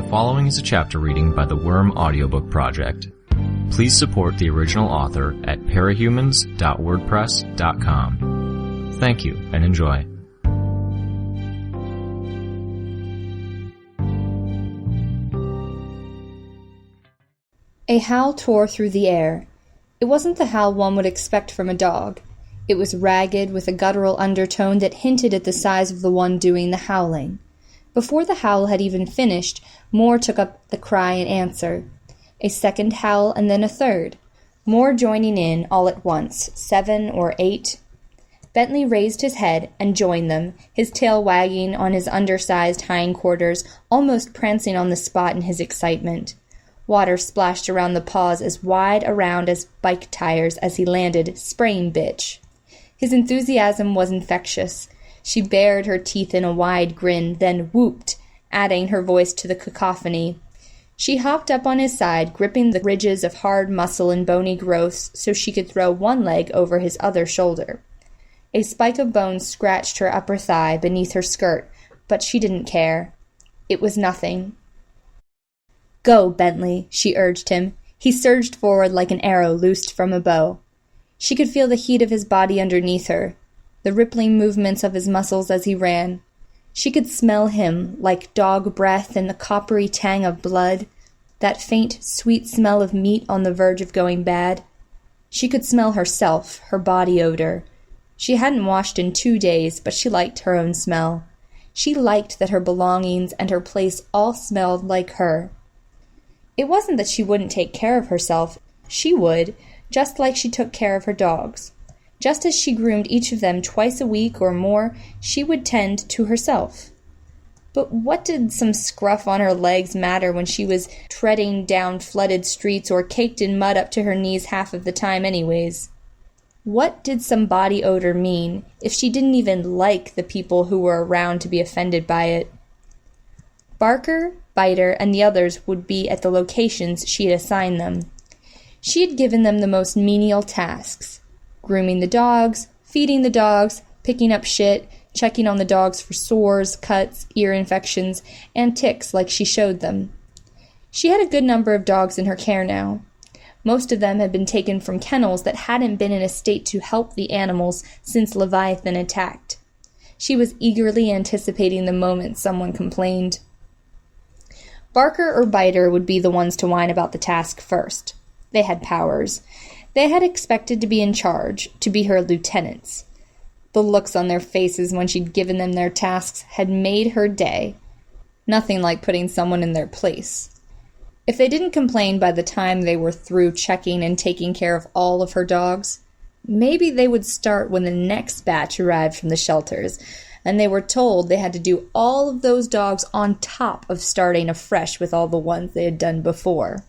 following is a chapter reading by the Worm Audiobook Project. Please support the original author at parahumans.wordpress.com. Thank you and enjoy. A howl tore through the air. It wasn't the howl one would expect from a dog. It was ragged, with a guttural undertone that hinted at the size of the one doing the howling. Before the howl had even finished, more took up the cry in answer. A second howl, and then a third. More joining in all at once, 7 or 8. Bentley raised his head and joined them, his tail wagging on his undersized hindquarters, almost prancing on the spot in his excitement. Water splashed around the paws as wide around as bike tires as he landed, spraying bitch. His enthusiasm was infectious. She bared her teeth in a wide grin, then whooped, adding her voice to the cacophony. She hopped up on his side, gripping the ridges of hard muscle and bony growths so she could throw one leg over his other shoulder. A spike of bone scratched her upper thigh beneath her skirt, but she didn't care. It was nothing. "Go, Bentley," she urged him. He surged forward like an arrow loosed from a bow. She could feel the heat of his body underneath her, the rippling movements of his muscles as he ran. She could smell him, like dog breath and the coppery tang of blood, that faint, sweet smell of meat on the verge of going bad. She could smell herself, her body odor. She hadn't washed in 2 days, but she liked her own smell. She liked that her belongings and her place all smelled like her. It wasn't that she wouldn't take care of herself. She would, just like she took care of her dogs. Just as she groomed each of them twice a week or more, she would tend to herself. But what did some scruff on her legs matter when she was treading down flooded streets or caked in mud up to her knees half of the time anyways? What did some body odor mean if she didn't even like the people who were around to be offended by it? Barker, Biter, and the others would be at the locations she had assigned them. She had given them the most menial tasks: grooming the dogs, feeding the dogs, picking up shit, checking on the dogs for sores, cuts, ear infections, and ticks like she showed them. She had a good number of dogs in her care now. Most of them had been taken from kennels that hadn't been in a state to help the animals since Leviathan attacked. She was eagerly anticipating the moment someone complained. Barker or Biter would be the ones to whine about the task first. They had powers. They had expected to be in charge, to be her lieutenants. The looks on their faces when she'd given them their tasks had made her day. Nothing like putting someone in their place. If they didn't complain by the time they were through checking and taking care of all of her dogs, maybe they would start when the next batch arrived from the shelters, and they were told they had to do all of those dogs on top of starting afresh with all the ones they had done before.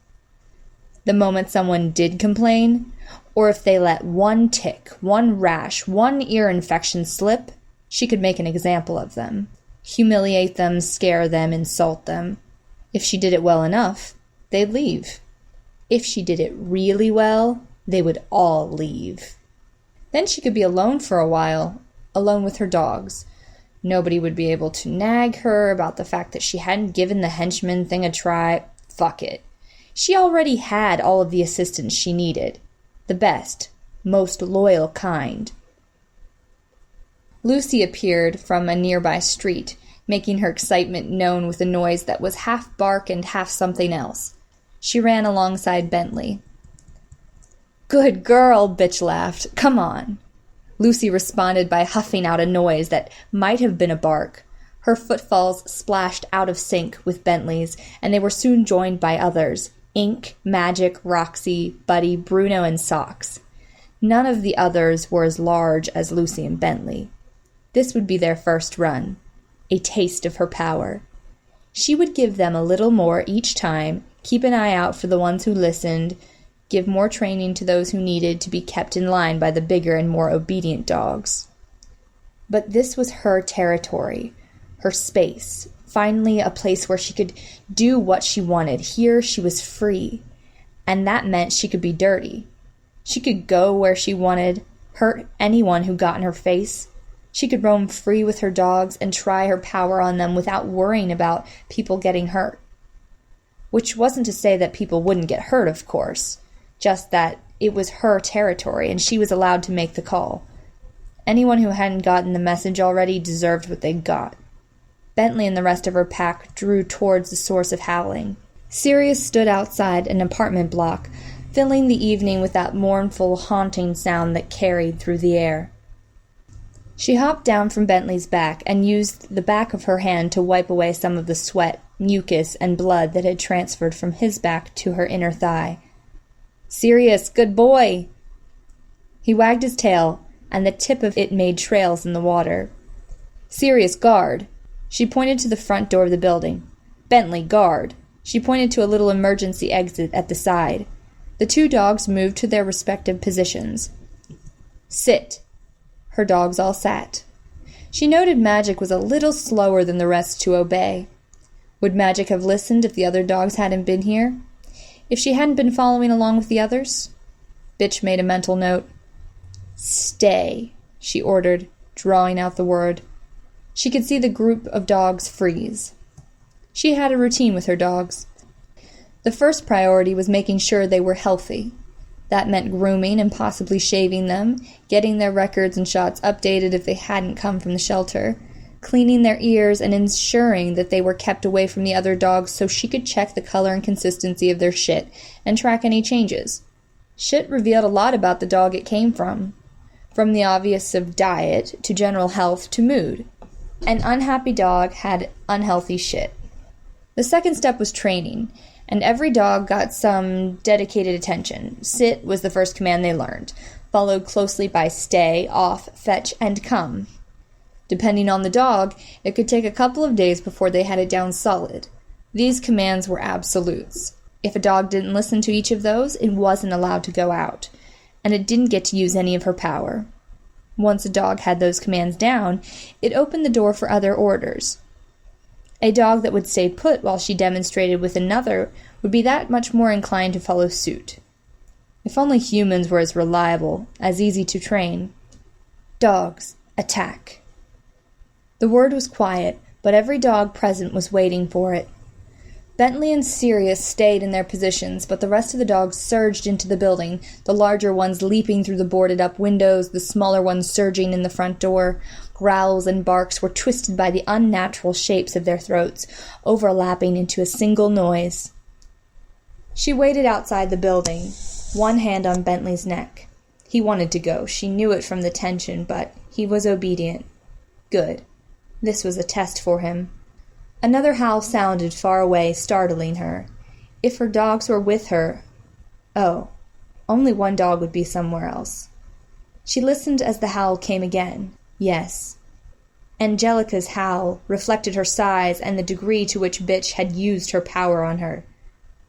The moment someone did complain, or if they let one tick, one rash, one ear infection slip, she could make an example of them. Humiliate them, scare them, insult them. If she did it well enough, they'd leave. If she did it really well, they would all leave. Then she could be alone for a while, alone with her dogs. Nobody would be able to nag her about the fact that she hadn't given the henchman thing a try. Fuck it. She already had all of the assistance she needed. The best, most loyal kind. Lucy appeared from a nearby street, making her excitement known with a noise that was half bark and half something else. She ran alongside Bentley. "Good girl," Bitch laughed. "Come on." Lucy responded by huffing out a noise that might have been a bark. Her footfalls splashed out of sync with Bentley's, and they were soon joined by others: Ink, Magic, Roxy, Buddy, Bruno, and Socks. None of the others were as large as Lucy and Bentley. This would be their first run, a taste of her power. She would give them a little more each time, keep an eye out for the ones who listened, give more training to those who needed to be kept in line by the bigger and more obedient dogs. But this was her territory, her space, finally a place where she could do what she wanted. Here she was free, and that meant she could be dirty. She could go where she wanted, hurt anyone who got in her face. She could roam free with her dogs and try her power on them without worrying about people getting hurt. which wasn't to say that people wouldn't get hurt, of course, just that it was her territory and she was allowed to make the call. Anyone who hadn't gotten the message already deserved what they'd got. Bentley and the rest of her pack drew towards the source of howling. Sirius stood outside an apartment block, filling the evening with that mournful, haunting sound that carried through the air. She hopped down from Bentley's back and used the back of her hand to wipe away some of the sweat, mucus, and blood that had transferred from his back to her inner thigh. "Sirius, good boy!" He wagged his tail, and the tip of it made trails in the water. "Sirius, guard!" She pointed to the front door of the building. "Bentley, guard!" She pointed to a little emergency exit at the side. The two dogs moved to their respective positions. "Sit." Her dogs all sat. She noted Magic was a little slower than the rest to obey. Would Magic have listened if the other dogs hadn't been here? If she hadn't been following along with the others? Bitch made a mental note. "Stay," she ordered, drawing out the word. She could see the group of dogs freeze. She had a routine with her dogs. The first priority was making sure they were healthy. That meant grooming and possibly shaving them, getting their records and shots updated if they hadn't come from the shelter, cleaning their ears and ensuring that they were kept away from the other dogs so she could check the color and consistency of their shit and track any changes. Shit revealed a lot about the dog it came from the obvious of diet to general health to mood. An unhappy dog had unhealthy shit. The second step was training, and every dog got some dedicated attention. Sit was the first command they learned, followed closely by stay, off, fetch, and come. Depending on the dog, it could take a couple of days before they had it down solid. These commands were absolutes. If a dog didn't listen to each of those, it wasn't allowed to go out, and it didn't get to use any of her power. Once a dog had those commands down, it opened the door for other orders. A dog that would stay put while she demonstrated with another would be that much more inclined to follow suit. If only humans were as reliable, as easy to train. Dogs, attack. The word was quiet, but every dog present was waiting for it. Bentley and Sirius stayed in their positions, but the rest of the dogs surged into the building, the larger ones leaping through the boarded-up windows, the smaller ones surging in the front door. Growls and barks were twisted by the unnatural shapes of their throats, overlapping into a single noise. She waited outside the building, one hand on Bentley's neck. He wanted to go. She knew it from the tension, but he was obedient. Good. This was a test for him. Another howl sounded far away, startling her. If her dogs were with her... Oh, only one dog would be somewhere else. She listened as the howl came again. Yes. Angelica's howl reflected her size and the degree to which Bitch had used her power on her.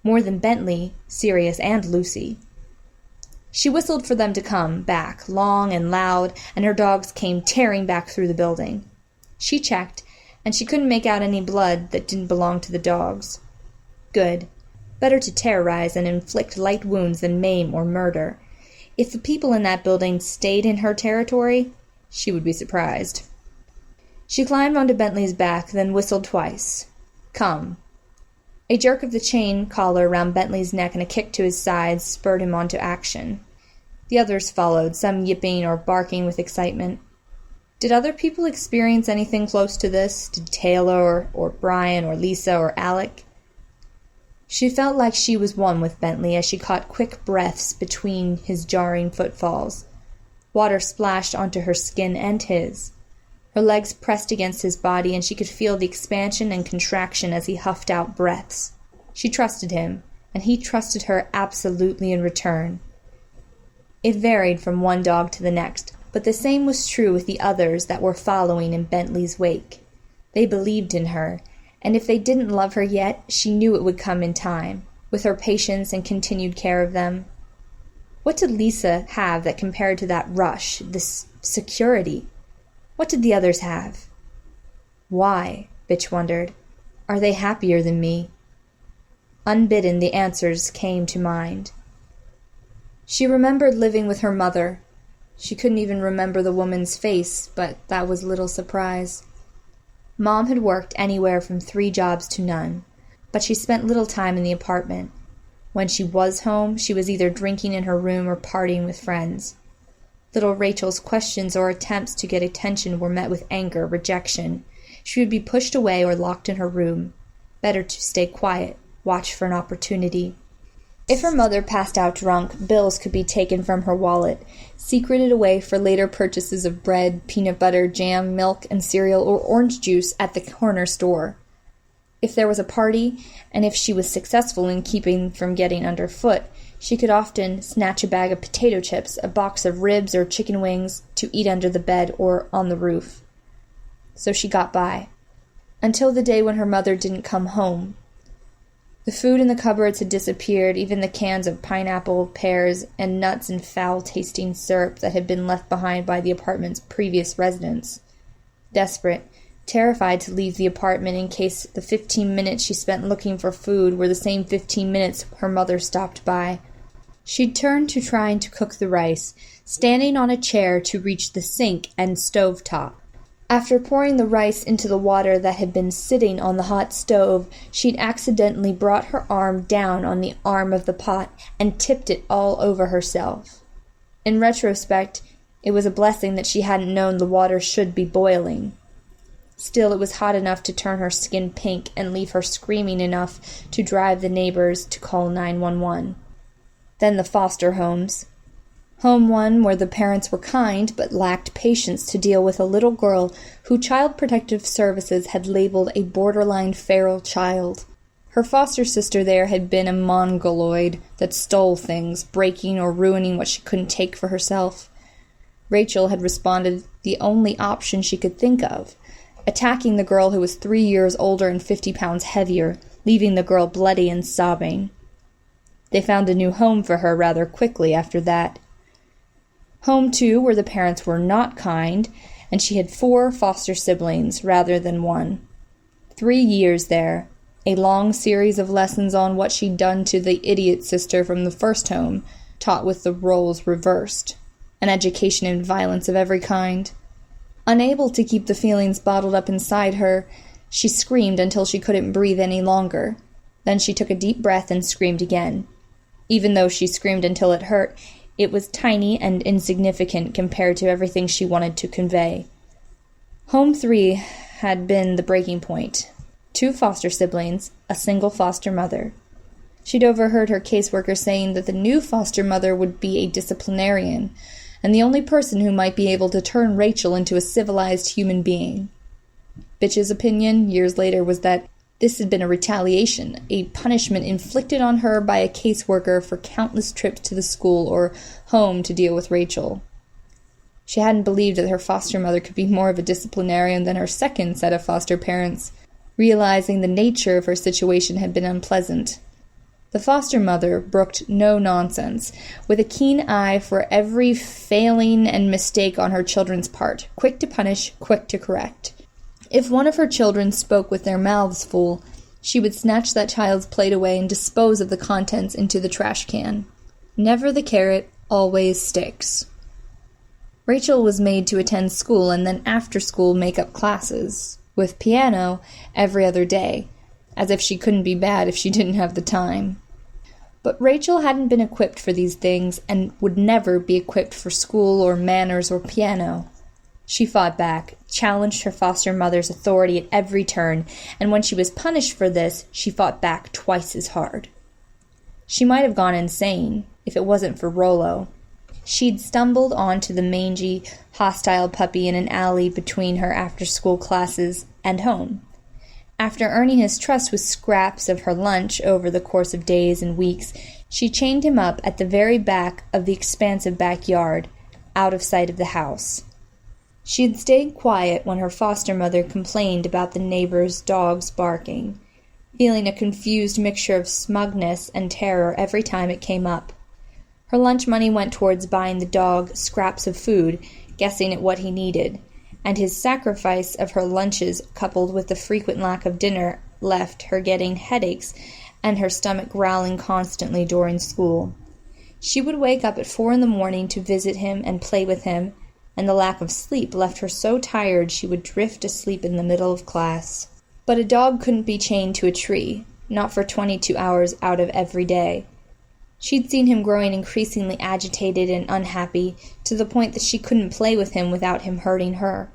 More than Bentley, Sirius, and Lucy. She whistled for them to come back, long and loud, and her dogs came tearing back through the building. She checked, and she couldn't make out any blood that didn't belong to the dogs. Good. Better to terrorize and inflict light wounds than maim or murder. If the people in that building stayed in her territory, she would be surprised. She climbed onto Bentley's back, then whistled twice. Come. A jerk of the chain collar around Bentley's neck and a kick to his sides spurred him on to action. The others followed, some yipping or barking with excitement. Did other people experience anything close to this? Did Taylor or Brian or Lisa or Alec? She felt like she was one with Bentley as she caught quick breaths between his jarring footfalls. Water splashed onto her skin and his. Her legs pressed against his body, and she could feel the expansion and contraction as he huffed out breaths. She trusted him, and he trusted her absolutely in return. It varied from one dog to the next, but the same was true with the others that were following in Bentley's wake. They believed in her, and if they didn't love her yet, she knew it would come in time, with her patience and continued care of them. What did Lisa have that compared to that rush, this security? What did the others have? Why, Bitch wondered, are they happier than me? Unbidden, the answers came to mind. She remembered living with her mother. She couldn't even remember the woman's face, but that was little surprise. Mom had worked anywhere from 3 jobs to none. but she spent little time in the apartment. When she was home, she was either drinking in her room or partying with friends. Little Rachel's questions or attempts to get attention were met with anger, rejection. She would be pushed away or locked in her room. Better to stay quiet, watch for an opportunity. If her mother passed out drunk, bills could be taken from her wallet, secreted away for later purchases of bread, peanut butter, jam, milk, and cereal, or orange juice at the corner store. If there was a party, and if she was successful in keeping from getting underfoot, she could often snatch a bag of potato chips, a box of ribs or chicken wings to eat under the bed or on the roof. So she got by, until the day when her mother didn't come home. The food in the cupboards had disappeared, even the cans of pineapple, pears, and nuts and foul-tasting syrup that had been left behind by the apartment's previous residents. Desperate, terrified to leave the apartment in case the 15 minutes she spent looking for food were the same 15 minutes her mother stopped by, she'd turned to trying to cook the rice, standing on a chair to reach the sink and stove top. After pouring the rice into the water that had been sitting on the hot stove, she'd accidentally brought her arm down on the arm of the pot and tipped it all over herself. In retrospect, it was a blessing that she hadn't known the water should be boiling. Still, it was hot enough to turn her skin pink and leave her screaming enough to drive the neighbors to call 911. Then the foster homes. Home 1, where the parents were kind but lacked patience to deal with a little girl who Child Protective Services had labeled a borderline feral child. Her foster sister there had been a mongoloid that stole things, breaking or ruining what she couldn't take for herself. Rachel had responded the only option she could think of, attacking the girl who was 3 years older and 50 pounds heavier, leaving the girl bloody and sobbing. They found a new home for her rather quickly after that. Home 2, where the parents were not kind, and she had 4 foster siblings rather than 1. 3 years there, a long series of lessons on what she'd done to the idiot sister from the first home, taught with the roles reversed. An education in violence of every kind. Unable to keep the feelings bottled up inside her, she screamed until she couldn't breathe any longer. Then she took a deep breath and screamed again. Even though she screamed until it hurt, it was tiny and insignificant compared to everything she wanted to convey. Home 3 had been the breaking point. 2 foster siblings, a single foster mother. She'd overheard her caseworker saying that the new foster mother would be a disciplinarian, and the only person who might be able to turn Rachel into a civilized human being. Bitch's opinion, years later, was that this had been a retaliation, a punishment inflicted on her by a caseworker for countless trips to the school or home to deal with Rachel. She hadn't believed that her foster mother could be more of a disciplinarian than her second set of foster parents, realizing the nature of her situation had been unpleasant. The foster mother brooked no nonsense, with a keen eye for every failing and mistake on her children's part, quick to punish, quick to correct. If one of her children spoke with their mouths full, she would snatch that child's plate away and dispose of the contents into the trash can. Never the carrot, always sticks. Rachel was made to attend school and then after-school make-up classes, with piano every other day, as if she couldn't be bad if she didn't have the time. But Rachel hadn't been equipped for these things and would never be equipped for school or manners or piano. She fought back, challenged her foster mother's authority at every turn, and when she was punished for this, she fought back twice as hard. She might have gone insane, if it wasn't for Rollo. She'd stumbled onto the mangy, hostile puppy in an alley between her after-school classes and home. After earning his trust with scraps of her lunch over the course of days and weeks, she chained him up at the very back of the expansive backyard, out of sight of the house. She had stayed quiet when her foster mother complained about the neighbor's dogs barking, feeling a confused mixture of smugness and terror every time it came up. Her lunch money went towards buying the dog scraps of food, guessing at what he needed, and his sacrifice of her lunches coupled with the frequent lack of dinner left her getting headaches and her stomach growling constantly during school. She would wake up at 4 a.m. to visit him and play with him, and the lack of sleep left her so tired she would drift asleep in the middle of class. But a dog couldn't be chained to a tree, not for 22 hours out of every day. She'd seen him growing increasingly agitated and unhappy, to the point that she couldn't play with him without him hurting her.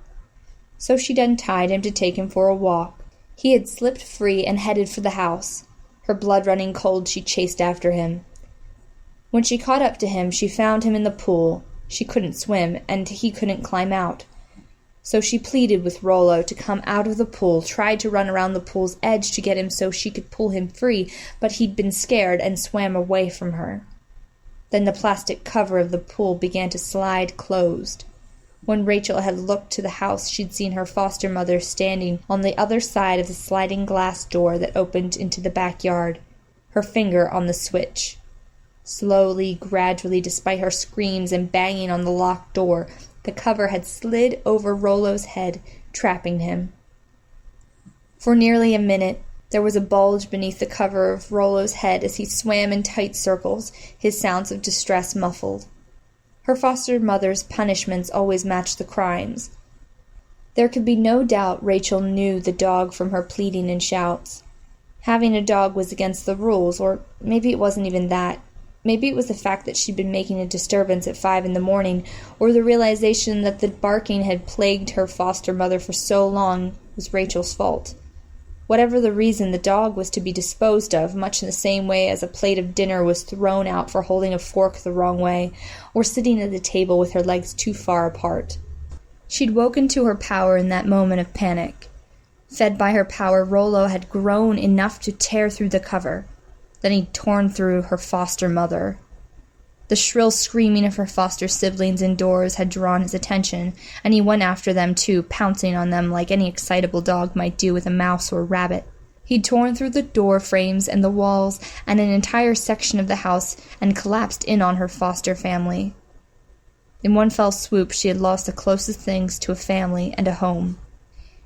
So she'd untied him to take him for a walk. He had slipped free and headed for the house. Her blood running cold, she chased after him. When she caught up to him, she found him in the pool. She couldn't swim, and he couldn't climb out. So she pleaded with Rollo to come out of the pool, tried to run around the pool's edge to get him so she could pull him free, but he'd been scared and swam away from her. Then the plastic cover of the pool began to slide closed. When Rachel had looked to the house, she'd seen her foster mother standing on the other side of the sliding glass door that opened into the backyard, her finger on the switch. Slowly, gradually, despite her screams and banging on the locked door, the cover had slid over Rollo's head, trapping him. For nearly a minute, there was a bulge beneath the cover of Rollo's head as he swam in tight circles, his sounds of distress muffled. Her foster mother's punishments always matched the crimes. There could be no doubt Rachel knew the dog from her pleading and shouts. Having a dog was against the rules, or maybe it wasn't even that. Maybe it was the fact that she'd been making a disturbance at 5 a.m, or the realization that the barking had plagued her foster mother for so long was Rachel's fault. Whatever the reason, the dog was to be disposed of, much in the same way as a plate of dinner was thrown out for holding a fork the wrong way, or sitting at the table with her legs too far apart. She'd woken to her power in that moment of panic. Fed by her power, Rollo had grown enough to tear through the cover. Then he'd torn through her foster mother. The shrill screaming of her foster siblings indoors had drawn his attention, and he went after them too, pouncing on them like any excitable dog might do with a mouse or rabbit. He'd torn through the door frames and the walls and an entire section of the house and collapsed in on her foster family. In one fell swoop, she had lost the closest things to a family and a home.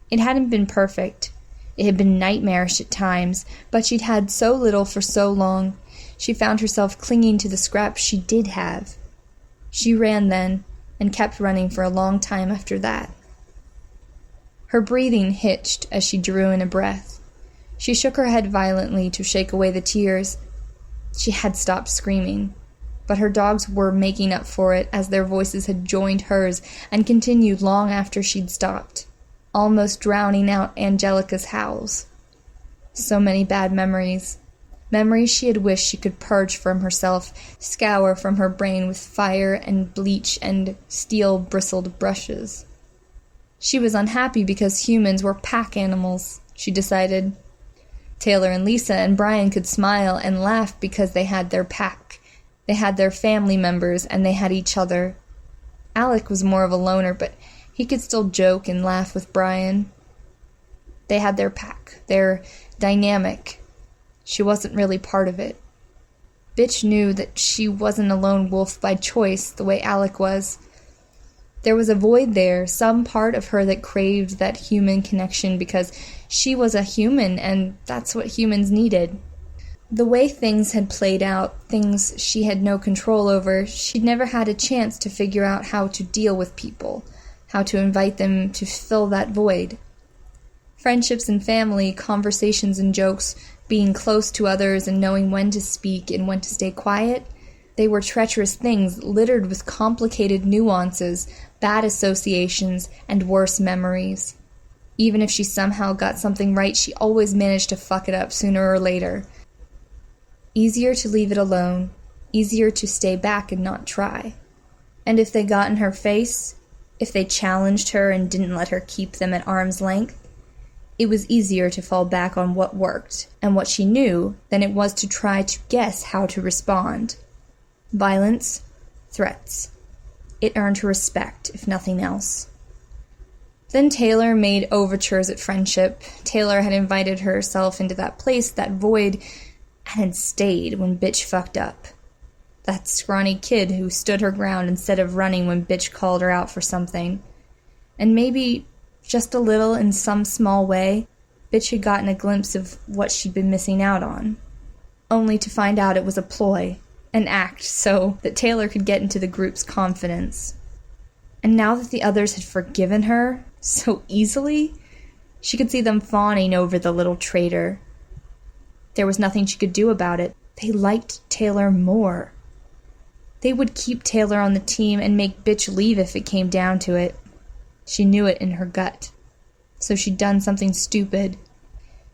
It hadn't been perfect. It had been nightmarish at times, but she'd had so little for so long. She found herself clinging to the scraps she did have. She ran then, and kept running for a long time after that. Her breathing hitched as she drew in a breath. She shook her head violently to shake away the tears. She had stopped screaming, but her dogs were making up for it as their voices had joined hers and continued long after she'd stopped, almost drowning out Angelica's howls. So many bad memories. Memories she had wished she could purge from herself, scour from her brain with fire and bleach and steel-bristled brushes. She was unhappy because humans were pack animals, she decided. Taylor and Lisa and Brian could smile and laugh because they had their pack. They had their family members, and they had each other. Alec was more of a loner, but he could still joke and laugh with Brian. They had their pack, their dynamic. She wasn't really part of it. Bitch knew that she wasn't a lone wolf by choice the way Alec was. There was a void there, some part of her that craved that human connection because she was a human and that's what humans needed. The way things had played out, things she had no control over, she'd never had a chance to figure out how to deal with people, how to invite them to fill that void. Friendships and family, conversations and jokes, being close to others and knowing when to speak and when to stay quiet, they were treacherous things littered with complicated nuances, bad associations, and worse memories. Even if she somehow got something right, she always managed to fuck it up sooner or later. Easier to leave it alone, easier to stay back and not try. And if they got in her face, if they challenged her and didn't let her keep them at arm's length, it was easier to fall back on what worked and what she knew than it was to try to guess how to respond. Violence, threats. It earned her respect, if nothing else. Then Taylor made overtures at friendship. Taylor had invited herself into that place, that void, and had stayed when Bitch fucked up. That scrawny kid who stood her ground instead of running when Bitch called her out for something. And maybe, just a little in some small way, Bitch had gotten a glimpse of what she'd been missing out on. Only to find out it was a ploy, an act so that Taylor could get into the group's confidence. And now that the others had forgiven her so easily, she could see them fawning over the little traitor. There was nothing she could do about it. They liked Taylor more. They would keep Taylor on the team and make Bitch leave if it came down to it. She knew it in her gut. So she'd done something stupid.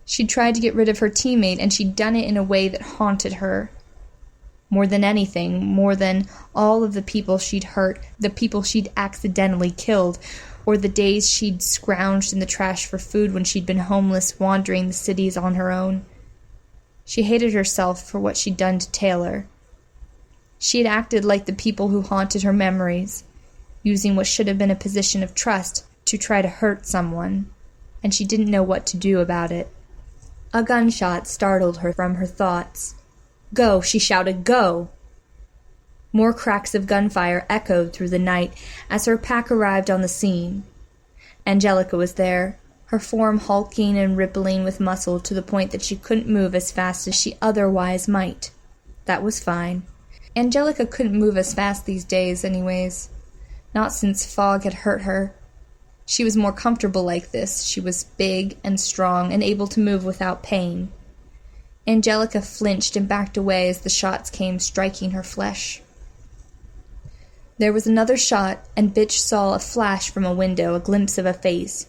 She'd tried to get rid of her teammate, and she'd done it in a way that haunted her. More than anything, more than all of the people she'd hurt, the people she'd accidentally killed, or the days she'd scrounged in the trash for food when she'd been homeless, wandering the cities on her own. She hated herself for what she'd done to Taylor. She had acted like the people who haunted her memories, using what should have been a position of trust to try to hurt someone, and she didn't know what to do about it. A gunshot startled her from her thoughts. "Go!" she shouted, "go!" More cracks of gunfire echoed through the night as her pack arrived on the scene. Angelica was there, her form hulking and rippling with muscle to the point that she couldn't move as fast as she otherwise might. That was fine. Angelica couldn't move as fast these days, anyways. Not since fog had hurt her. She was more comfortable like this. She was big and strong and able to move without pain. Angelica flinched and backed away as the shots came striking her flesh. There was another shot, and Bitch saw a flash from a window, a glimpse of a face.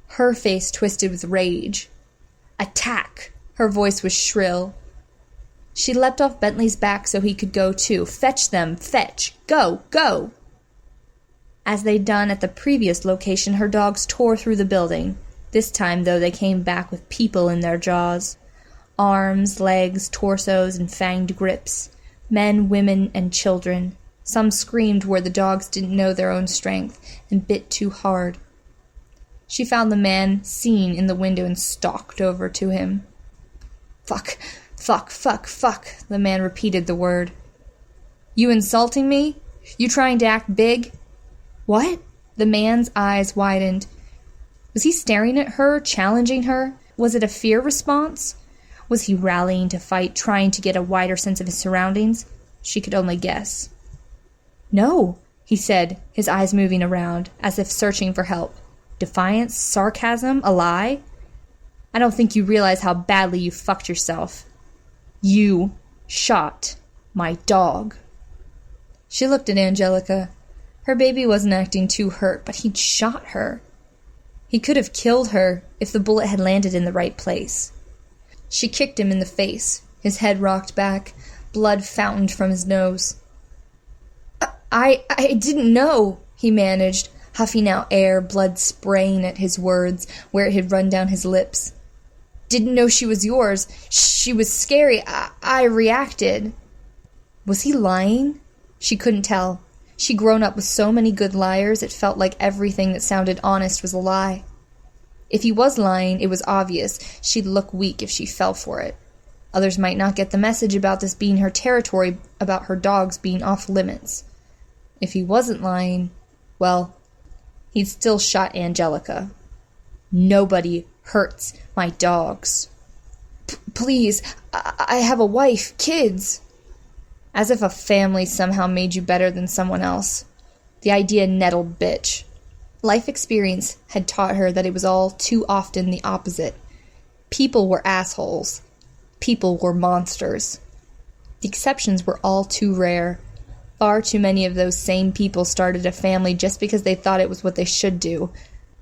Her face twisted with rage. "Attack!" Her voice was shrill. She leapt off Bentley's back so he could go too. "Fetch them! Fetch! Go! Go!" As they'd done at the previous location, her dogs tore through the building. This time, though, they came back with people in their jaws. Arms, legs, torsos, and fanged grips. Men, women, and children. Some screamed where the dogs didn't know their own strength and bit too hard. She found the man seen in the window and stalked over to him. "Fuck, fuck, fuck, fuck," the man repeated the word. "You insulting me? You trying to act big?" "What?" The man's eyes widened. Was he staring at her, challenging her? Was it a fear response? Was he rallying to fight, trying to get a wider sense of his surroundings? She could only guess. "No," he said, his eyes moving around, as if searching for help. Defiance? Sarcasm? A lie? "I don't think you realize how badly you fucked yourself. You shot my dog." She looked at Angelica. Her baby wasn't acting too hurt, but he'd shot her. He could have killed her if the bullet had landed in the right place. She kicked him in the face. His head rocked back. Blood fountained from his nose. I didn't know," he managed, huffing out air, blood spraying at his words where it had run down his lips. "Didn't know she was yours. She was scary. I reacted." Was he lying? She couldn't tell. She'd grown up with so many good liars, it felt like everything that sounded honest was a lie. If he was lying, it was obvious. She'd look weak if she fell for it. Others might not get the message about this being her territory, about her dogs being off limits. If he wasn't lying, well, he'd still shot Angelica. "Nobody hurts my dogs." Please, I have a wife, kids." As if a family somehow made you better than someone else. The idea nettled Bitch. Life experience had taught her that it was all too often the opposite. People were assholes. People were monsters. The exceptions were all too rare. Far too many of those same people started a family just because they thought it was what they should do,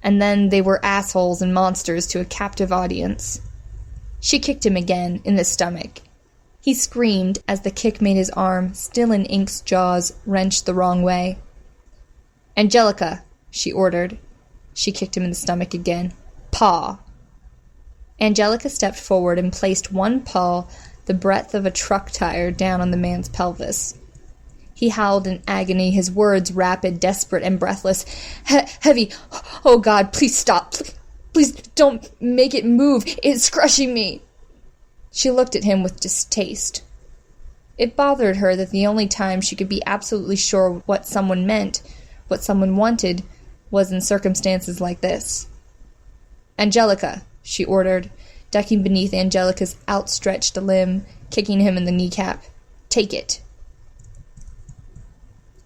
and then they were assholes and monsters to a captive audience. She kicked him again, in the stomach. He screamed as the kick made his arm, still in Ink's jaws, wrenched the wrong way. "Angelica," she ordered. She kicked him in the stomach again. "Paw." Angelica stepped forward and placed one paw, the breadth of a truck tire, down on the man's pelvis. He howled in agony, his words rapid, desperate, and breathless. Heavy. "Oh, God, please stop. Please don't make it move. It's crushing me." She looked at him with distaste. It bothered her that the only time she could be absolutely sure what someone meant, what someone wanted, was in circumstances like this. "Angelica," she ordered, ducking beneath Angelica's outstretched limb, kicking him in the kneecap. "Take it."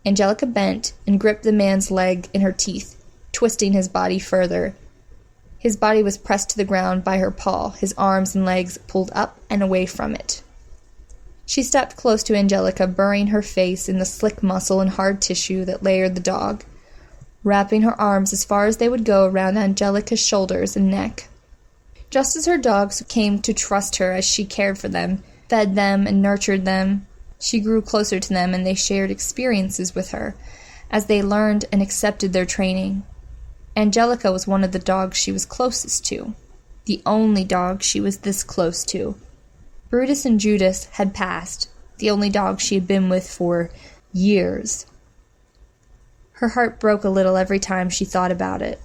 Angelica bent and gripped the man's leg in her teeth, twisting his body further. His body was pressed to the ground by her paw, his arms and legs pulled up and away from it. She stepped close to Angelica, burying her face in the slick muscle and hard tissue that layered the dog, wrapping her arms as far as they would go around Angelica's shoulders and neck. Just as her dogs came to trust her as she cared for them, fed them, and nurtured them, she grew closer to them and they shared experiences with her as they learned and accepted their training. Angelica was one of the dogs she was closest to, the only dog she was this close to. Brutus and Judas had passed, the only dogs she had been with for years. Her heart broke a little every time she thought about it.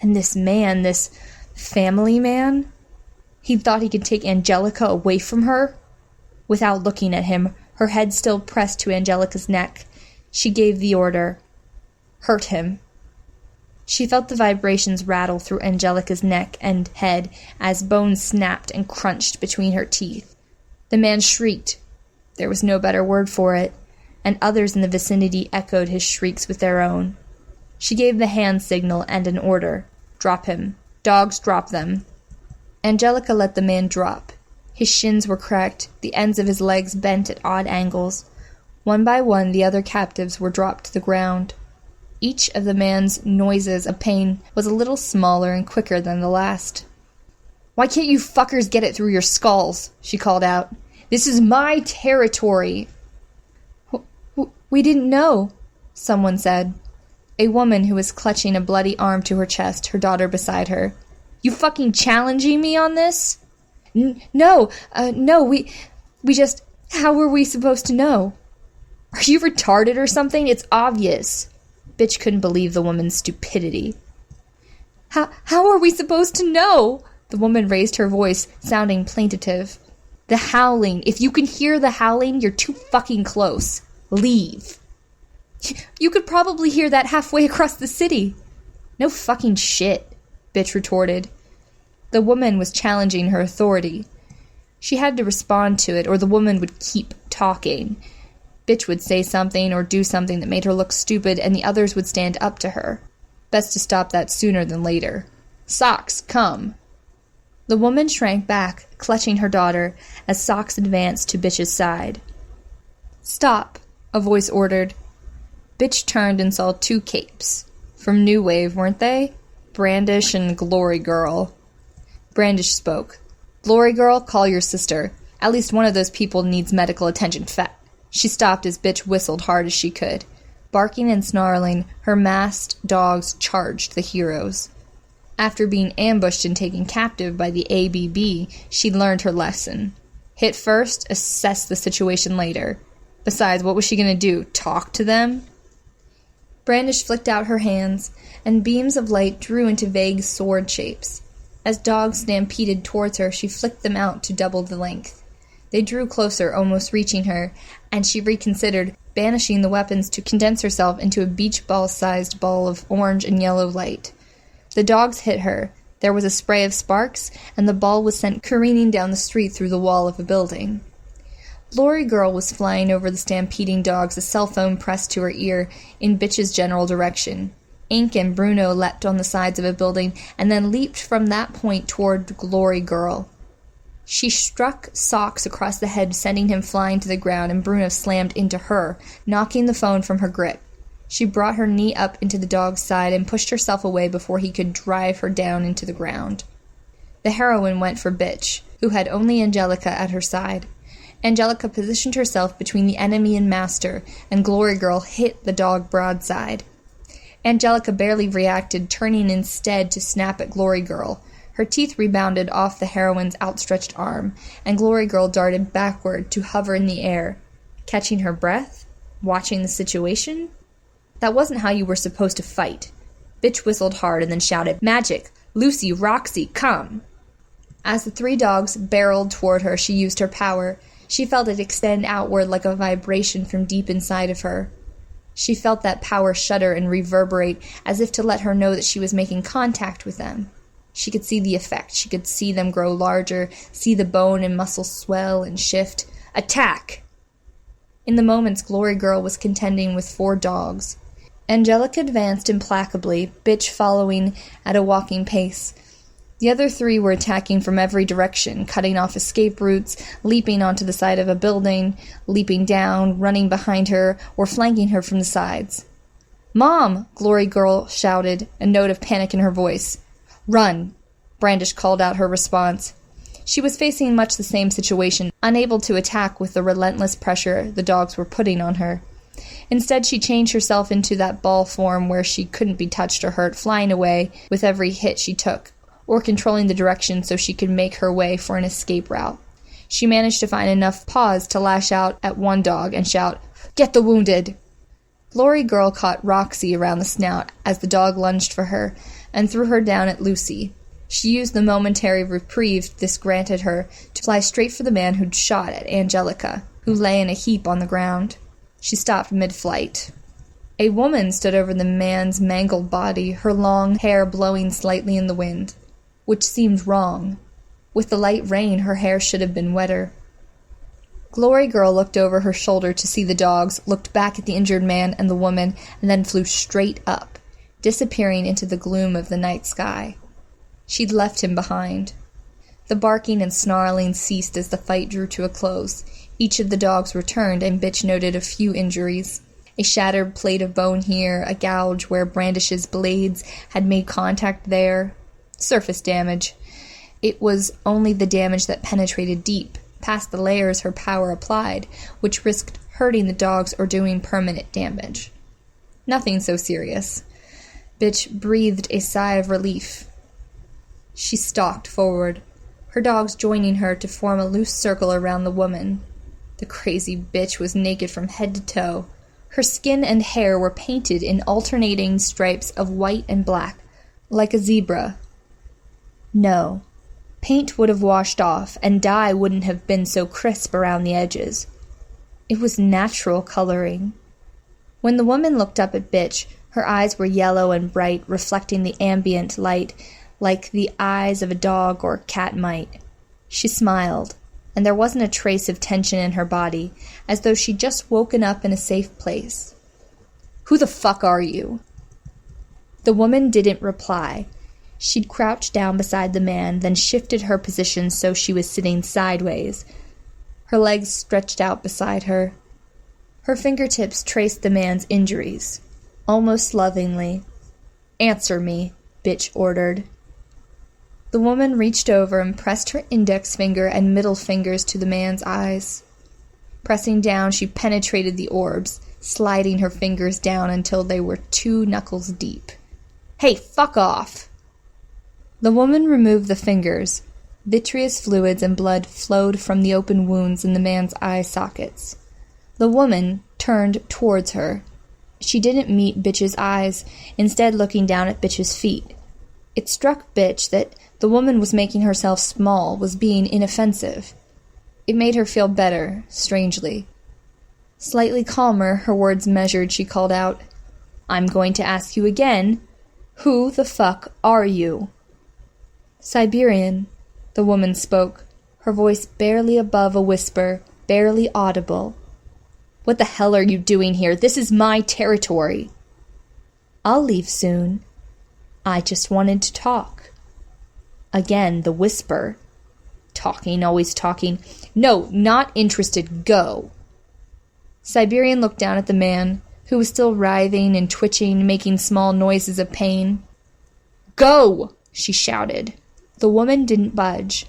And this man, this family man, he thought he could take Angelica away from her? Without looking at him, her head still pressed to Angelica's neck, she gave the order, "Hurt him." She felt the vibrations rattle through Angelica's neck and head as bones snapped and crunched between her teeth. The man shrieked. There was no better word for it, and others in the vicinity echoed his shrieks with their own. She gave the hand signal and an order. "Drop him. Dogs, drop them." Angelica let the man drop. His shins were cracked, the ends of his legs bent at odd angles. One by one, the other captives were dropped to the ground. Each of the man's noises of pain was a little smaller and quicker than the last. "Why can't you fuckers get it through your skulls?" she called out. "This is my territory." We didn't know," someone said. A woman who was clutching a bloody arm to her chest, her daughter beside her. "You fucking challenging me on this?" No, we just, how were we supposed to know?" "Are you retarded or something? It's obvious." Bitch couldn't believe the woman's stupidity. How are we supposed to know?" The woman raised her voice, sounding plaintive. "The howling. If you can hear the howling, you're too fucking close. Leave." "You could probably hear that halfway across the city." "No fucking shit," Bitch retorted. The woman was challenging her authority. She had to respond to it, or the woman would keep talking. Bitch would say something or do something that made her look stupid, and the others would stand up to her. Best to stop that sooner than later. "Socks, come." The woman shrank back, clutching her daughter, as Socks advanced to Bitch's side. "Stop," a voice ordered. Bitch turned and saw two capes. From New Wave, weren't they? Brandish and Glory Girl. Brandish spoke. "Glory Girl, call your sister. At least one of those people needs medical attention She stopped as Bitch whistled hard as she could. Barking and snarling, her masked dogs charged the heroes. After being ambushed and taken captive by the ABB, she'd learned her lesson. Hit first, assess the situation later. Besides, what was she going to do? Talk to them? Brandish flicked out her hands, and beams of light drew into vague sword shapes. As dogs stampeded towards her, she flicked them out to double the length. They drew closer, almost reaching her, and she reconsidered, banishing the weapons to condense herself into a beach ball-sized ball of orange and yellow light. The dogs hit her. There was a spray of sparks, and the ball was sent careening down the street through the wall of a building. Glory Girl was flying over the stampeding dogs, a cell phone pressed to her ear, in Bitch's general direction. Ink and Bruno leapt on the sides of a building, and then leaped from that point toward Glory Girl. She struck Socks across the head, sending him flying to the ground, and Bruno slammed into her, knocking the phone from her grip. She brought her knee up into the dog's side and pushed herself away before he could drive her down into the ground. The heroine went for Bitch, who had only Angelica at her side. Angelica positioned herself between the enemy and master, and Glory Girl hit the dog broadside. Angelica barely reacted, turning instead to snap at Glory Girl. Her teeth rebounded off the heroine's outstretched arm, and Glory Girl darted backward to hover in the air. Catching her breath? Watching the situation? That wasn't how you were supposed to fight. Bitch whistled hard and then shouted, "Magic! Lucy, Roxy, come!" As the three dogs barreled toward her, she used her power. She felt it extend outward like a vibration from deep inside of her. She felt that power shudder and reverberate, as if to let her know that she was making contact with them. She could see the effect. She could see them grow larger, see the bone and muscle swell and shift. Attack! In the moments, Glory Girl was contending with 4 dogs. Angelica advanced implacably, Bitch following at a walking pace. The other three were attacking from every direction, cutting off escape routes, leaping onto the side of a building, leaping down, running behind her, or flanking her from the sides. "Mom!" Glory Girl shouted, a note of panic in her voice. "Run!" Brandish called out her response. She was facing much the same situation, unable to attack with the relentless pressure the dogs were putting on her. Instead, she changed herself into that ball form where she couldn't be touched or hurt, flying away with every hit she took, or controlling the direction so she could make her way for an escape route. She managed to find enough pause to lash out at one dog and shout, "Get the wounded!" Glory Girl caught Roxy around the snout as the dog lunged for her, and threw her down at Lucy. She used the momentary reprieve this granted her to fly straight for the man who'd shot at Angelica, who lay in a heap on the ground. She stopped mid-flight. A woman stood over the man's mangled body, her long hair blowing slightly in the wind, which seemed wrong. With the light rain, her hair should have been wetter. Glory Girl looked over her shoulder to see the dogs, looked back at the injured man and the woman, and then flew straight up, disappearing into the gloom of the night sky. She'd left him behind. The barking and snarling ceased as the fight drew to a close. Each of the dogs returned, and Bitch noted a few injuries. A shattered plate of bone here, a gouge where Brandish's blades had made contact there. Surface damage. It was only the damage that penetrated deep, past the layers her power applied, which risked hurting the dogs or doing permanent damage. Nothing so serious. Bitch breathed a sigh of relief. She stalked forward, her dogs joining her to form a loose circle around the woman. The crazy bitch was naked from head to toe. Her skin and hair were painted in alternating stripes of white and black, like a zebra. No, paint would have washed off, and dye wouldn't have been so crisp around the edges. It was natural coloring. When the woman looked up at Bitch, her eyes were yellow and bright, reflecting the ambient light like the eyes of a dog or cat might. She smiled, and there wasn't a trace of tension in her body, as though she'd just woken up in a safe place. "Who the fuck are you?" The woman didn't reply. She'd crouched down beside the man, then shifted her position so she was sitting sideways, her legs stretched out beside her. Her fingertips traced the man's injuries, almost lovingly. "Answer me," Bitch ordered. The woman reached over and pressed her index finger and middle fingers to the man's eyes. Pressing down, she penetrated the orbs, sliding her fingers down until they were 2 knuckles deep. "Hey, fuck off!" The woman removed the fingers. Vitreous fluids and blood flowed from the open wounds in the man's eye sockets. The woman turned towards her. She didn't meet Bitch's eyes, instead looking down at Bitch's feet. It struck Bitch that the woman was making herself small, was being inoffensive. It made her feel better, strangely. Slightly calmer, her words measured, she called out, "I'm going to ask you again. Who the fuck are you?" "Siberian," the woman spoke, her voice barely above a whisper, barely audible. "What the hell are you doing here? This is my territory." "I'll leave soon. I just wanted to talk." Again, the whisper. Talking, always talking. "No, not interested. Go." Siberian looked down at the man, who was still writhing and twitching, making small noises of pain. "Go!" she shouted. The woman didn't budge.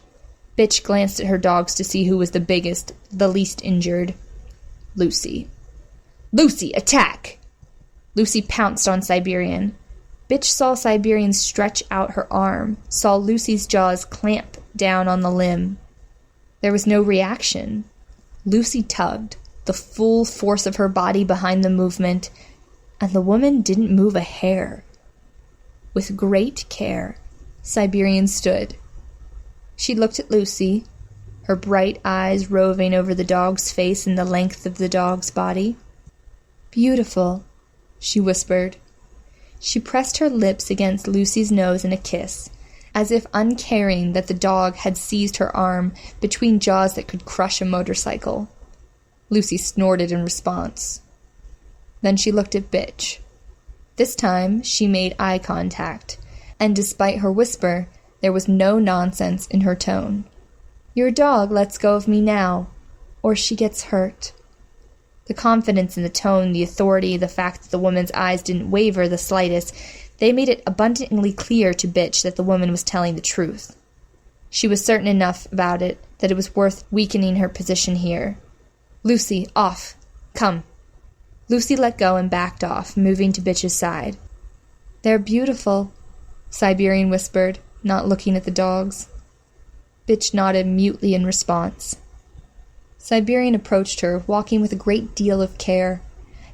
Bitch glanced at her dogs to see who was the biggest, the least injured. Lucy. "Lucy, attack!" Lucy pounced on Siberian. Bitch saw Siberian stretch out her arm, saw Lucy's jaws clamp down on the limb. There was no reaction. Lucy tugged, the full force of her body behind the movement, and the woman didn't move a hair. With great care, Siberian stood. She looked at Lucy, her bright eyes roving over the dog's face and the length of the dog's body. "Beautiful," she whispered. She pressed her lips against Lucy's nose in a kiss, as if uncaring that the dog had seized her arm between jaws that could crush a motorcycle. Lucy snorted in response. Then she looked at Bitch. This time, she made eye contact, and despite her whisper, there was no nonsense in her tone. "Your dog lets go of me now, or she gets hurt." The confidence in the tone, the authority, the fact that the woman's eyes didn't waver the slightest, they made it abundantly clear to Bitch that the woman was telling the truth. She was certain enough about it that it was worth weakening her position here. "Lucy, off. Come." Lucy let go and backed off, moving to Bitch's side. "They're beautiful," Siberian whispered, not looking at the dogs. Bitch nodded mutely in response. Siberian approached her, walking with a great deal of care.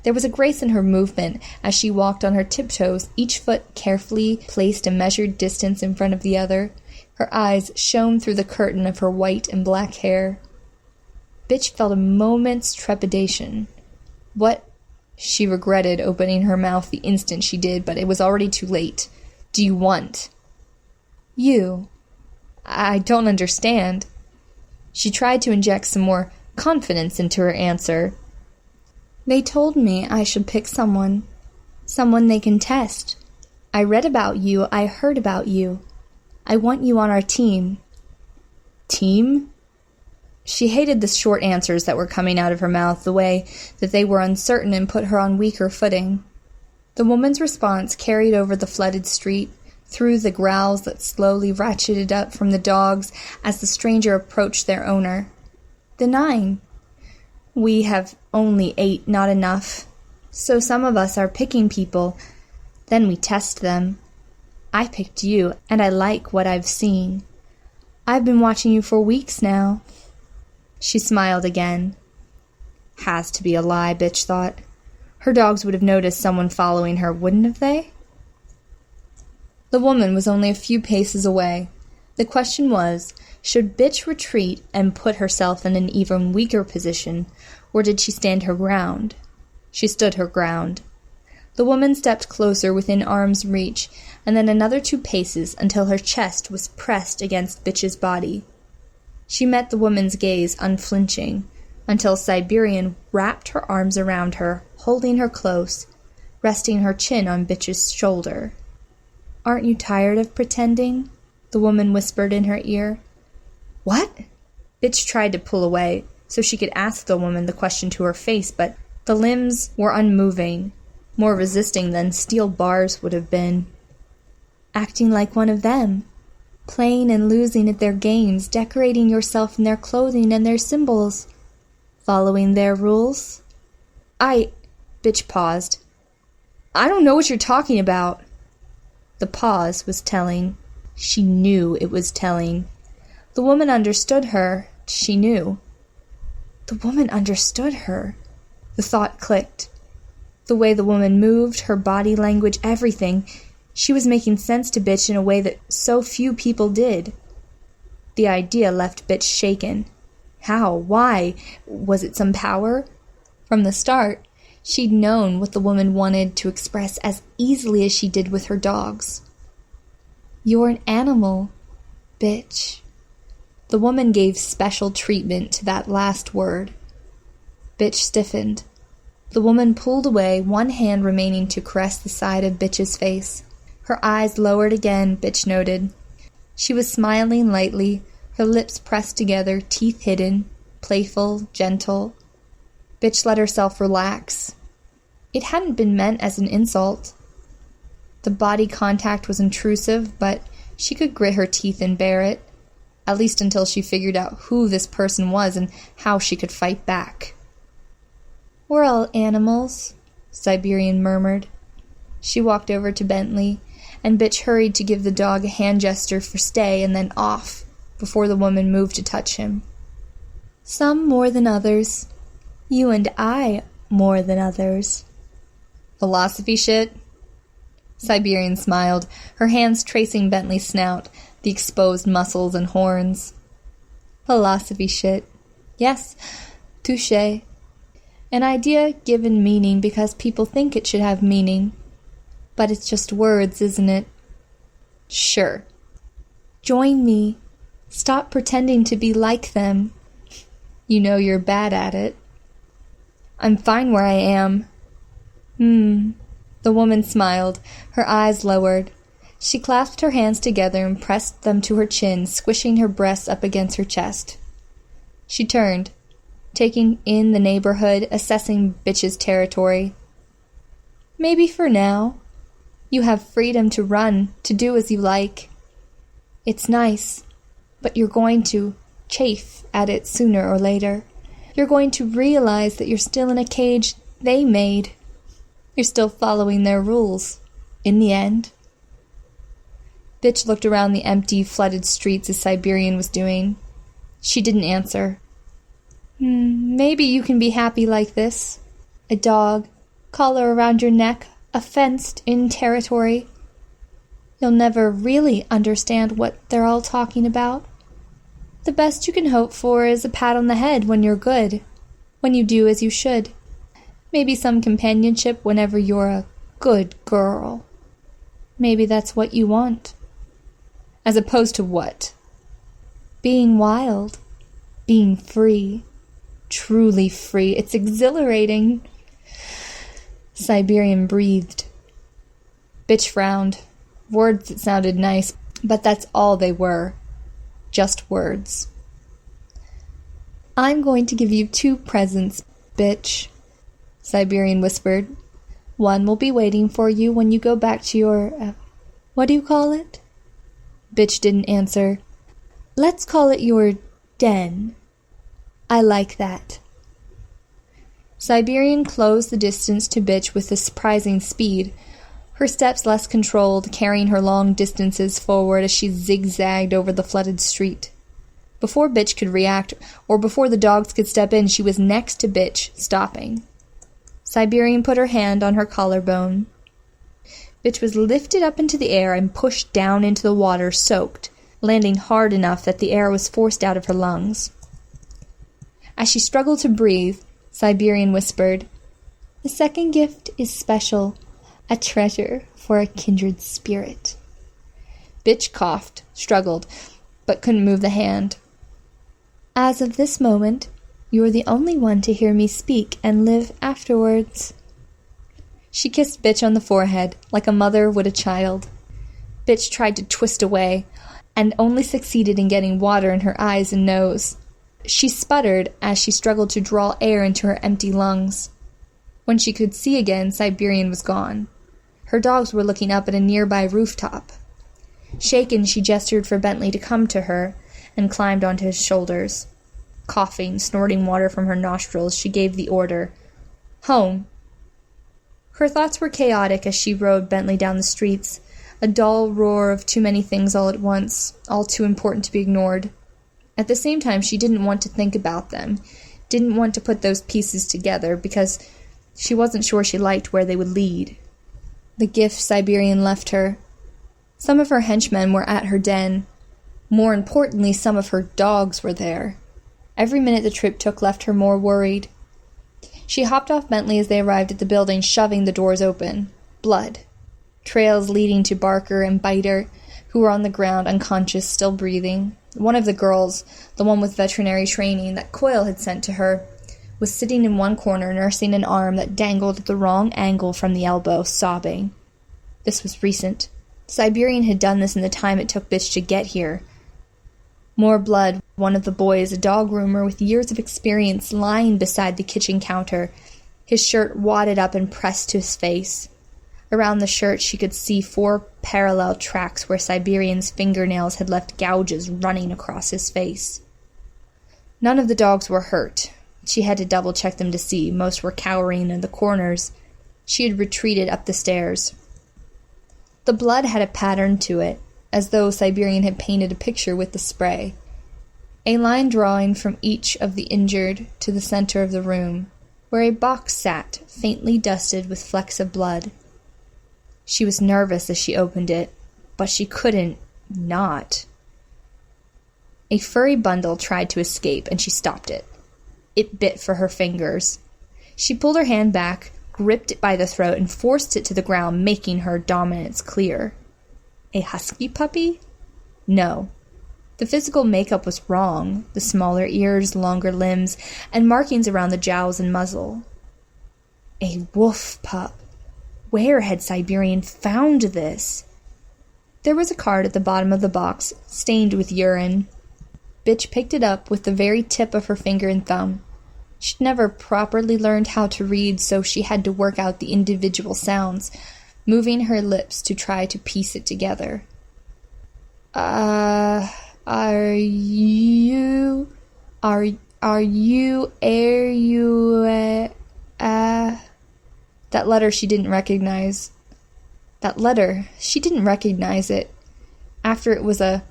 There was a grace in her movement as she walked on her tiptoes, each foot carefully placed a measured distance in front of the other. Her eyes shone through the curtain of her white and black hair. Bitch felt a moment's trepidation. "What?" She regretted opening her mouth the instant she did, but it was already too late. "Do you want?" "You. I don't understand." She tried to inject some more confidence into her answer. "They told me I should pick someone they can test. I read about you, I heard about you. I want you on our team." "Team?" She hated the short answers that were coming out of her mouth, the way that they were uncertain and put her on weaker footing. The woman's response carried over the flooded street, through the growls that slowly ratcheted up from the dogs as the stranger approached their owner. "The 9. We have only 8, not enough. So some of us are picking people, then we test them. I picked you, and I like what I've seen. I've been watching you for weeks now." She smiled again. Has to be a lie, Bitch thought. Her dogs would have noticed someone following her, wouldn't have they? The woman was only a few paces away. The question was, should Bitch retreat and put herself in an even weaker position, or did she stand her ground? She stood her ground. The woman stepped closer within arm's reach, and then another 2 paces until her chest was pressed against Bitch's body. She met the woman's gaze unflinching, until Siberian wrapped her arms around her, holding her close, resting her chin on Bitch's shoulder. "Aren't you tired of pretending?" the woman whispered in her ear. "What?" Bitch tried to pull away, so she could ask the woman the question to her face, but the limbs were unmoving, more resisting than steel bars would have been. "Acting like one of them. Playing and losing at their games, decorating yourself in their clothing and their symbols. Following their rules." Bitch paused. "I don't know what you're talking about." The pause was telling. She knew it was telling. The woman understood her. She knew. The woman understood her. The thought clicked. The way the woman moved, her body language, everything. She was making sense to Bitch in a way that so few people did. The idea left Bitch shaken. How? Why? Was it some power? From the start, she'd known what the woman wanted to express as easily as she did with her dogs. "You're an animal, Bitch." The woman gave special treatment to that last word. Bitch stiffened. The woman pulled away, one hand remaining to caress the side of Bitch's face. Her eyes lowered again, Bitch noted. She was smiling lightly, her lips pressed together, teeth hidden, playful, gentle. Bitch let herself relax. It hadn't been meant as an insult. The body contact was intrusive, but she could grit her teeth and bear it, at least until she figured out who this person was and how she could fight back. "We're all animals," Siberian murmured. She walked over to Bentley, and Bitch hurried to give the dog a hand gesture for stay and then off, before the woman moved to touch him. "Some more than others. You and I more than others." "Philosophy shit?" Siberian smiled, her hands tracing Bentley's snout, the exposed muscles and horns. "Philosophy shit. Yes, touché. An idea given meaning because people think it should have meaning. But it's just words, isn't it?" "Sure." "Join me. Stop pretending to be like them. You know you're bad at it." "I'm fine where I am." The woman smiled, her eyes lowered. She clasped her hands together and pressed them to her chin, squishing her breasts up against her chest. She turned, taking in the neighborhood, assessing Bitch's territory. Maybe for now. You have freedom to run, to do as you like. It's nice, but you're going to chafe at it sooner or later. You're going to realize that you're still in a cage they made. You're still following their rules, in the end. Bitch looked around the empty, flooded streets as Siberian was doing. She didn't answer. Maybe you can be happy like this. A dog, collar around your neck, a fenced-in territory. You'll never really understand what they're all talking about. The best you can hope for is a pat on the head when you're good, when you do as you should. Maybe some companionship whenever you're a good girl. Maybe that's what you want. As opposed to what? Being wild. Being free. Truly free. It's exhilarating. Siberian breathed. Bitch frowned. Words that sounded nice, but that's all they were. Just words. I'm going to give you 2 presents, bitch, Siberian whispered. One will be waiting for you when you go back to your, what do you call it? Bitch didn't answer. Let's call it your den. I like that. Siberian closed the distance to Bitch with a surprising speed, her steps less controlled, carrying her long distances forward as she zigzagged over the flooded street. Before Bitch could react, or before the dogs could step in, she was next to Bitch, stopping. Siberian put her hand on her collarbone. Bitch was lifted up into the air and pushed down into the water, soaked, landing hard enough that the air was forced out of her lungs. As she struggled to breathe, Siberian whispered, The second gift is special. A treasure for a kindred spirit. Bitch coughed, struggled, but couldn't move the hand. As of this moment, you are the only one to hear me speak and live afterwards. She kissed Bitch on the forehead, like a mother would a child. Bitch tried to twist away, and only succeeded in getting water in her eyes and nose. She sputtered as she struggled to draw air into her empty lungs. When she could see again, Siberian was gone. Her dogs were looking up at a nearby rooftop. Shaken, she gestured for Bentley to come to her, and climbed onto his shoulders. Coughing, snorting water from her nostrils, she gave the order, Home. Her thoughts were chaotic as she rode Bentley down the streets, a dull roar of too many things all at once, all too important to be ignored. At the same time, she didn't want to think about them, didn't want to put those pieces together, because she wasn't sure she liked where they would lead. The gift Siberian left her. Some of her henchmen were at her den. More importantly, some of her dogs were there. Every minute the trip took left her more worried. She hopped off Bentley as they arrived at the building, shoving the doors open. Blood. Trails leading to Barker and Biter, who were on the ground, unconscious, still breathing. One of the girls, the one with veterinary training that Coyle had sent to her, was sitting in one corner nursing an arm that dangled at the wrong angle from the elbow, sobbing. This was recent. Siberian had done this in the time it took Bitch to get here. More blood. One of the boys, a dog groomer with years of experience, lying beside the kitchen counter, his shirt wadded up and pressed to his face. Around the shirt she could see 4 parallel tracks where Siberian's fingernails had left gouges running across his face. None of the dogs were hurt. She had to double-check them to see. Most were cowering in the corners. She had retreated up the stairs. The blood had a pattern to it, as though Siberian had painted a picture with the spray. A line drawing from each of the injured to the center of the room, where a box sat, faintly dusted with flecks of blood. She was nervous as she opened it, but she couldn't not. A furry bundle tried to escape, and she stopped it. It bit for her fingers. She pulled her hand back, gripped it by the throat, and forced it to the ground, making her dominance clear. A husky puppy? No. The physical makeup was wrong, the smaller ears, longer limbs, and markings around the jowls and muzzle. A wolf pup. Where had Siberian found this? There was a card at the bottom of the box, stained with urine. Bitch picked it up with the very tip of her finger and thumb. She'd never properly learned how to read, so she had to work out the individual sounds, moving her lips to try to piece it together. Are you... That letter she didn't recognize. She didn't recognize it. After it was a...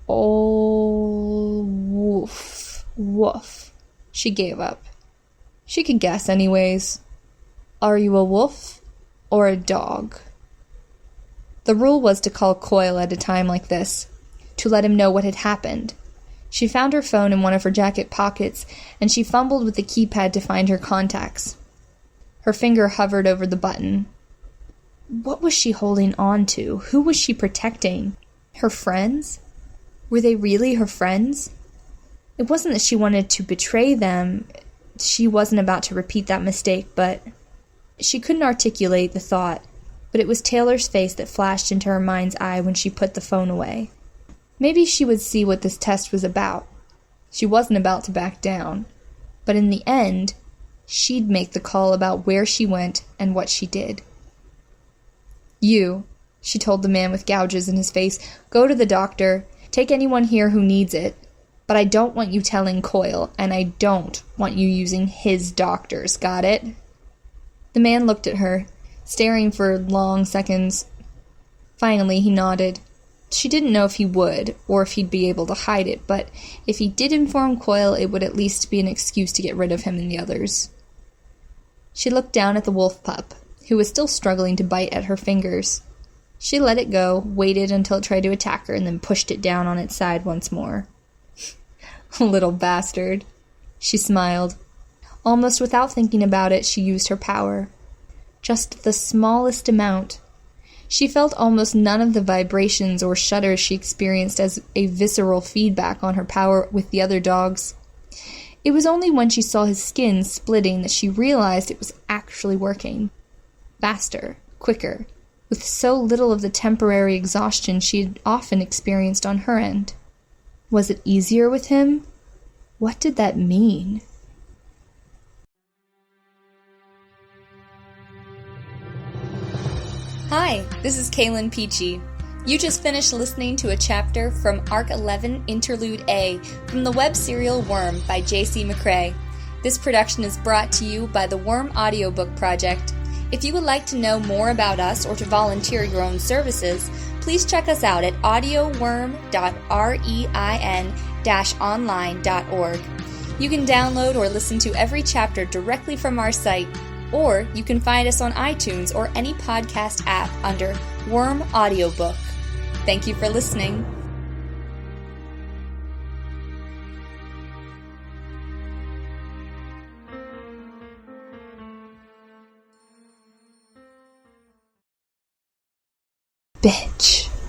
Oh, woof. She gave up. She could guess anyways. Are you a wolf or a dog? The rule was to call Coyle at a time like this, to let him know what had happened. She found her phone in one of her jacket pockets, and she fumbled with the keypad to find her contacts. Her finger hovered over the button. What was she holding on to? Who was she protecting? Her friends? Were they really her friends? It wasn't that she wanted to betray them. She wasn't about to repeat that mistake, but... She couldn't articulate the thought, but it was Taylor's face that flashed into her mind's eye when she put the phone away. Maybe she would see what this test was about. She wasn't about to back down. But in the end, she'd make the call about where she went and what she did. You, she told the man with gouges in his face, go to the doctor, take anyone here who needs it, but I don't want you telling Coyle, and I don't want you using his doctors, got it? The man looked at her, staring for long seconds. Finally, he nodded. She didn't know if he would, or if he'd be able to hide it, but if he did inform Coyle, it would at least be an excuse to get rid of him and the others. She looked down at the wolf pup, who was still struggling to bite at her fingers. She let it go, waited until it tried to attack her, and then pushed it down on its side once more. Little bastard. She smiled. Almost without thinking about it, she used her power. Just the smallest amount. She felt almost none of the vibrations or shudders she experienced as a visceral feedback on her power with the other dogs. It was only when she saw his skin splitting that she realized it was actually working. Faster, quicker, with so little of the temporary exhaustion she had often experienced on her end. Was it easier with him? What did that mean? Hi, this is Kaylin Peachey. You just finished listening to a chapter from Arc 11 Interlude A from the web serial Worm by J.C. McCrae. This production is brought to you by the Worm Audiobook Project. If you would like to know more about us or to volunteer your own services, please check us out at audioworm.rein-online.org. You can download or listen to every chapter directly from our site, or you can find us on iTunes or any podcast app under Worm Audiobook. Thank you for listening. Bitch.